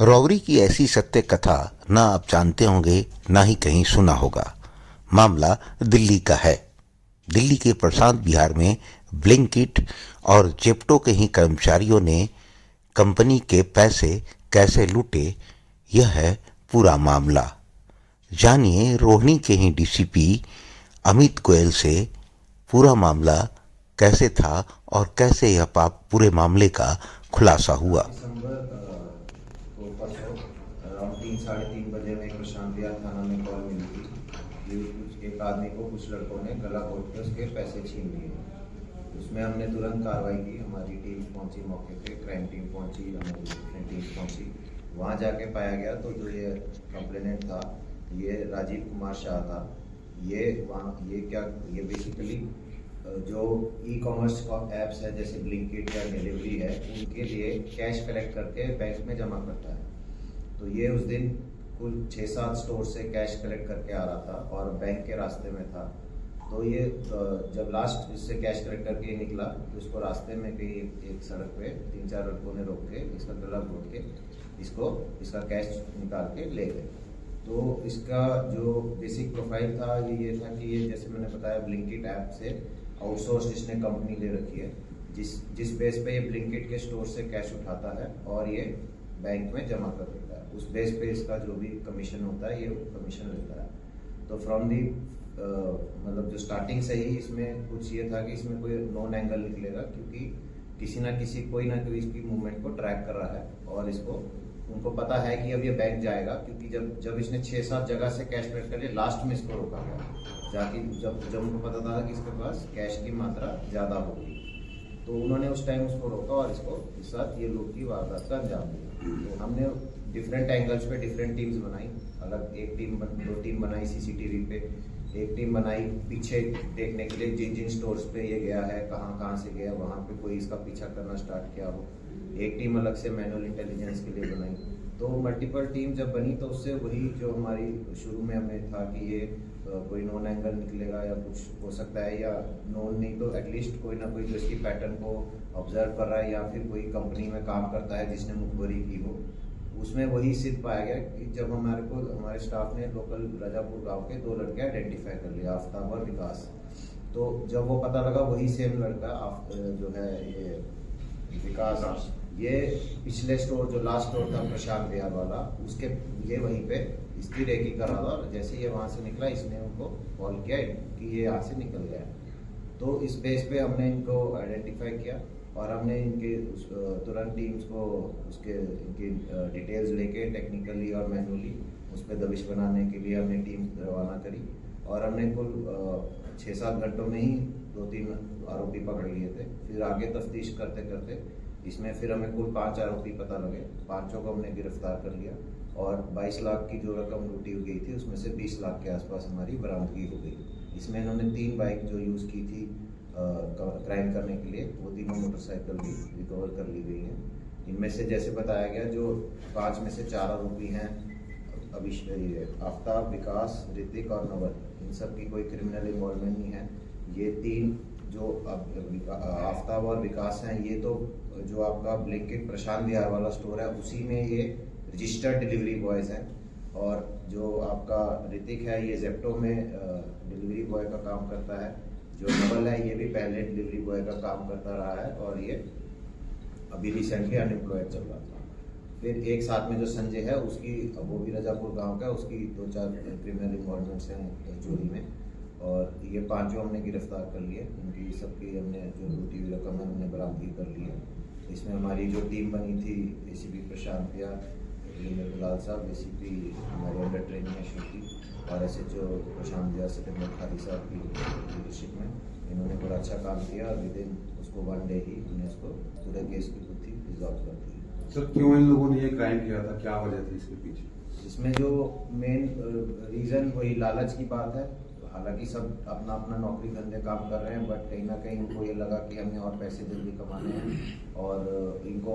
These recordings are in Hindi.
रॉबरी की ऐसी सत्य कथा ना आप जानते होंगे ना ही कहीं सुना होगा। मामला दिल्ली का है। दिल्ली के प्रशांत विहार में ब्लिंकिट और जेप्टो के ही कर्मचारियों ने कंपनी के पैसे कैसे लूटे, यह है पूरा मामला। जानिए रोहिणी के ही डीसीपी अमित गोयल से पूरा मामला कैसे था और कैसे यह पूरे मामले का खुलासा हुआ। दिसंबर को परसों अराउंड 3 साढ़े 3 बजे में प्रशांत विहार थाना में कॉल मिली थी कि कुछ एक आदमी को कुछ लड़कों ने गला घोट के उसके पैसे छीन लिए। उसमें हमने तुरंत कार्रवाई की। हमारी टीम पहुंची मौके पे, क्राइम टीम पहुंची, हमारी डिफरेंट टीम पहुंची। वहां जाके पाया गया तो जो ये कंप्लेनेंट था ये राजीव कुमार शाह था। ये बेसिकली जो ई कॉमर्स ऐप्स है जैसे ब्लिंकिट या डिलीवरी है, उनके लिए कैश कलेक्ट करके बैंक में जमा करता है। तो ये उस दिन कुल 6-7 स्टोर से कैश कलेक्ट करके आ रहा था और बैंक के रास्ते में था। तो ये जब लास्ट इससे कैश कलेक्ट करके निकला तो इसको रास्ते में कहीं एक सड़क पे 3-4 लड़कों ने रोक के इसका गला घोट के इसका कैश निकाल के ले गए। तो इसका जो बेसिक प्रोफाइल था ये था कि ये जैसे मैंने बताया ब्लिंकिट ऐप से आउटसोर्स इसने कंपनी ले रखी है, जिस बेस पे ये ब्लिंकिट के स्टोर से कैश उठाता है और ये बैंक में जमा कर देता है। उस बेस पे इसका जो भी कमीशन होता है ये कमीशन लेता है। तो फ्रॉम दी मतलब जो स्टार्टिंग से ही इसमें कुछ ये था कि इसमें कोई नॉन एंगल निकलेगा, क्योंकि कोई ना कोई इसकी मूवमेंट को ट्रैक कर रहा है और उनको पता है कि अब ये बैंक जाएगा, क्योंकि जब इसने 6-7 जगह से कैश कलेक्ट कर लिया, लास्ट में इसको रोका गया जाके जब उनको पता था कि इसके पास कैश की मात्रा ज़्यादा होगी। तो उन्होंने उस टाइम उसको रोका और इस साथ ये लूट की वारदात का अंजाम दिया। तो हमने डिफरेंट एंगल्स पे डिफरेंट टीम्स बनाई। अलग दो टीम बनाई सीसीटीवी पे, एक टीम बनाई पीछे देखने के लिए जिन स्टोर्स पे ये गया है, कहाँ से गया, वहाँ पे कोई इसका पीछा करना स्टार्ट किया हो। एक टीम अलग से मैनुअल इंटेलिजेंस के लिए बनाई। तो मल्टीपल टीम जब बनी तो उससे वही जो हमारी शुरू में हमें था कि ये कोई नॉन एंगल निकलेगा या कुछ हो सकता है, या नॉन नहीं तो एटलीस्ट कोई ना कोई जो इसकी पैटर्न को ऑब्जर्व कर रहा है या फिर कोई कंपनी में काम करता है जिसने मुखबरी की हो। उसमें वही सिद्ध पाया गया कि जब हमारे स्टाफ ने लोकल राजापुर गांव के 2 लड़के आइडेंटिफाई कर लिया, आफ्ताब और विकास। तो जब वो पता लगा वही सेम लड़का जो है ये विकास, ये पिछले स्टोर जो लास्ट स्टोर था प्रशांत विहार वाला, ये वहीं पे इसकी रेकी कर रहा था और जैसे ये वहाँ से निकला इसने उनको कॉल किया कि ये यहाँ से निकल गया। तो इस बेस पे हमने इनको आइडेंटिफाई किया और हमने इनके तुरंत टीम्स को इनकी डिटेल्स लेके टेक्निकली और मैनुअली उस पर दबिश बनाने के लिए हमने टीम रवाना करी और हमने कुल 6-7 घंटों में ही 2-3 आरोपी पकड़ लिए थे। फिर आगे तफ्तीश करते करते इसमें फिर हमें कुल 5 आरोपी पता लगे। 5 को हमने गिरफ्तार कर लिया और 22 लाख की जो रकम लूटी गई थी उसमें से 20 लाख के आसपास हमारी बरामदगी हो गई। इसमें इन्होंने 3 बाइक जो यूज़ की थी क्राइम करने के लिए, वो तीनों मोटरसाइकिल भी रिकवर कर ली गई हैं। इनमें से जैसे बताया गया जो 5 में से 4 आरोपी हैं, आफ्ताब, विकास, ऋतिक और नवल, इन सब की कोई क्रिमिनल इन्वॉल्वमेंट नहीं है। ये 3 जो आफ्ताब और विकास हैं, ये तो जो आपका ब्लिंकिट प्रशांत विहार वाला स्टोर है उसी में ये रजिस्टर्ड डिलीवरी बॉयज़ हैं। और जो आपका ऋतिक है ये जेप्टो में डिलीवरी बॉय का काम करता है। जो नवल है ये भी पहले डिलीवरी बॉय का काम करता रहा है और ये अभी रिसेंटली अनएम्प्लॉयड चल रहा था। फिर एक साथ में जो संजय है उसकी, वो भी रजापुर गांव का, उसकी 2-4 क्रिमिनल इन्वॉल्वमेंट्स हैं चोरी में। और ये 5 हमने गिरफ्तार कर लिए। इनकी सबकी हमने जो लूटी हुई रकम है हमने बरामदगी कर ली है। इसमें हमारी जो टीम बनी थी एसीपी प्रशांत विहार, लाल साहब, एसीपी हमारे अंडर ट्रेनिंग है श्रुति, और एसएचओ प्रशांत विहार सिकंदर खारी साहब की लीडरशिप में इन्होंने बड़ा अच्छा काम किया और विदिन उसको 1 डे ही हमने इसको पूरे केस की गुत्थी रिजॉल्व कर दी। सर क्यों इन लोगों ने ये क्राइम किया था, क्या वजह थी इसके पीछे? इसमें जो मेन रीज़न वही लालच की बात है। हालांकि सब अपना अपना नौकरी धंधे काम कर रहे हैं, बट कहीं ना कहीं उनको ये लगा कि हमें और पैसे जल्दी कमाने हैं और इनको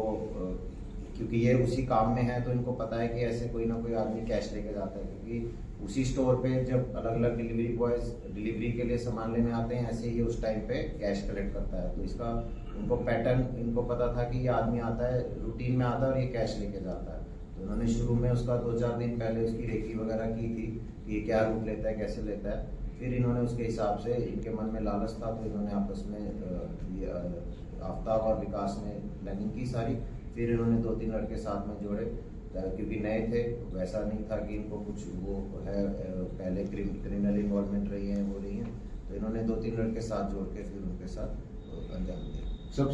क्योंकि ये उसी काम में है तो इनको पता है कि ऐसे कोई ना कोई आदमी कैश लेके जाता है, क्योंकि उसी स्टोर पे जब अलग अलग डिलीवरी बॉयज डिलीवरी के लिए सामान लेने आते हैं, ऐसे ही उस टाइम पे कैश कलेक्ट करता है। तो इसका उनको पैटर्न इनको पता था कि ये आदमी आता है, रूटीन में आता है और ये कैश लेके जाता है। तो उन्होंने शुरू में उसका 2-4 दिन पहले उसकी रेकी वगैरह की थी कि ये क्या रूट लेता है, कैसे लेता है। फिर इन्होंने उसके हिसाब से, इनके मन में लालच था तो इन्होंने आपस में ये आफ्ताब और विकास ने प्लानिंग की सारी। फिर इन्होंने 2-3 लड़के साथ में जोड़े, क्योंकि नए थे, वैसा नहीं था कि इनको कुछ वो है पहले क्रिमिनल इन्वॉल्वमेंट रही है वो रही है। तो इन्होंने 2-3 लड़के साथ जोड़ के फिर उनके साथ अंजाम दिया। सब